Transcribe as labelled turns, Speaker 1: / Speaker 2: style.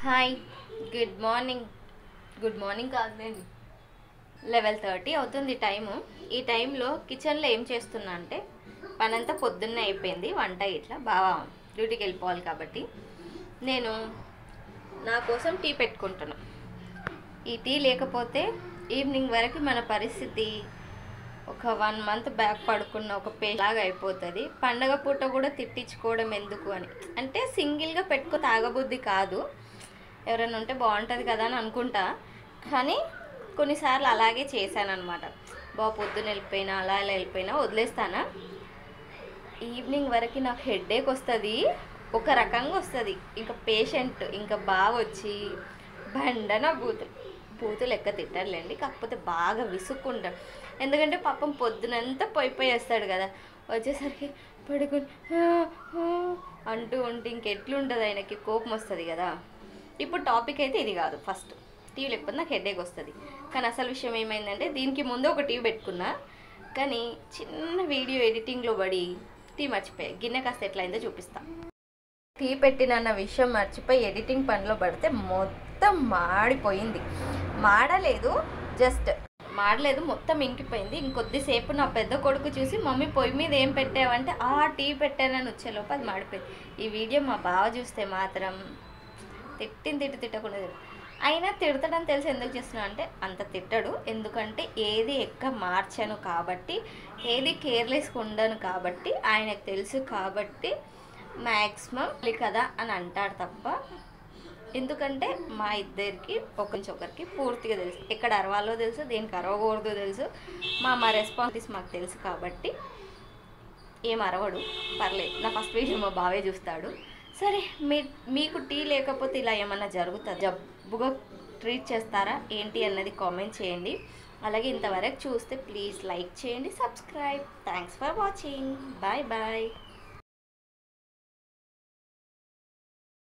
Speaker 1: Hi, good morning. Good morning కాదులేండి, 11:30 అవుతుంది time. ఈ టైంలో కిచెన్లో ఏం చేస్తున్నా అంటే పనంతా పొద్దున్నే అయిపోయింది, వంట ఇట్లా బాగా డ్యూటీకి వెళ్ళిపోవాలి కాబట్టి నేను నా కోసం టీ పెట్టుకుంటున్నా. ఈ టీ లేకపోతే ఈవినింగ్ వరకు మన పరిస్థితి ఒక 1 మంత్ బ్యాక్ పడుకున్న ఒక లాగా అయిపోతుంది. పండగ పూట కూడా తిట్టించుకోవడం ఎందుకు అని, అంటే సింగిల్గా పెట్టుకో తాగబుద్ధి కాదు, ఎవరైనా ఉంటే బాగుంటుంది కదా అని అనుకుంటా. కానీ కొన్నిసార్లు అలాగే చేశానన్నమాట. పొద్దున్న వెళ్ళిపోయినా అలా వెళ్ళిపోయినా వదిలేస్తానా. ఈవినింగ్ వరకు నాకు హెడేక్ వస్తుంది, ఒక రకంగా వస్తుంది. ఇంకా పేషెంట్ ఇంకా బాగా వచ్చి బండన బూతులు లెక్క తిట్టారులేండి, కాకపోతే బాగా విసుక్కుంటాడు. ఎందుకంటే పాపం పొద్దునంతా పోయిపోయేస్తాడు కదా, వచ్చేసరికి పడుకొని అంటూ ఉంటే ఇంకెట్లుంటుంది, ఆయనకి కోపం వస్తుంది కదా. ఇప్పుడు టాపిక్ అయితే ఇది కాదు. ఫస్ట్ టీవీ లేకపోతే నాకు హెడేక్ వస్తుంది. కానీ అసలు విషయం ఏమైందంటే దీనికి ముందు ఒక టీవీ పెట్టుకున్నా, కానీ చిన్న వీడియో ఎడిటింగ్లో పడి టీ మర్చిపోయి గిన్నె కాస్త ఎట్లయిందో చూపిస్తా. టీ పెట్టినన్న విషయం మర్చిపోయి ఎడిటింగ్ పనిలో పడితే మొత్తం మాడిపోయింది. మాడలేదు, మొత్తం ఇంకిపోయింది. ఇంకొద్దిసేపు నా పెద్ద కొడుకు చూసి మమ్మీ పొయ్యి మీద ఏం పెట్టావంటే టీ పెట్టానని వచ్చేలోపు అది మాడిపోయింది. ఈ వీడియో మా బావ చూస్తే మాత్రం తిట్టకుండా అయినా తిడతాడని తెలిసి ఎందుకు చేస్తున్నా అంటే అంత తిట్టడు, ఎందుకంటే ఏది మార్చను కాబట్టి, ఏది కేర్లెస్గా ఉండను కాబట్టి, ఆయనకు తెలుసు కాబట్టి మ్యాక్సిమం కదా అని అంటాడు తప్ప, ఎందుకంటే మా ఇద్దరికి ఒకరికి పూర్తిగా తెలుసు, ఎక్కడ అరవాలో తెలుసు, దేనికి అరవకూడదో తెలుసు. మా రెస్పాన్సిబిలిటీస్ మాకు తెలుసు కాబట్టి ఏం అరవడు, పర్లేదు. నా ఫస్ట్ వీడియో మా బావే చూస్తాడు. సరే, మీకు టీ లేకపోతే ఇలా ఏమన్నా జరుగుతుంది, జబ్బుగా ట్రీట్ చేస్తారా ఏంటి అన్నది కామెంట్ చేయండి. అలాగే ఇంతవరకు చూస్తే ప్లీజ్ లైక్ చేయండి, subscribe. Thanks for watching. Bye bye.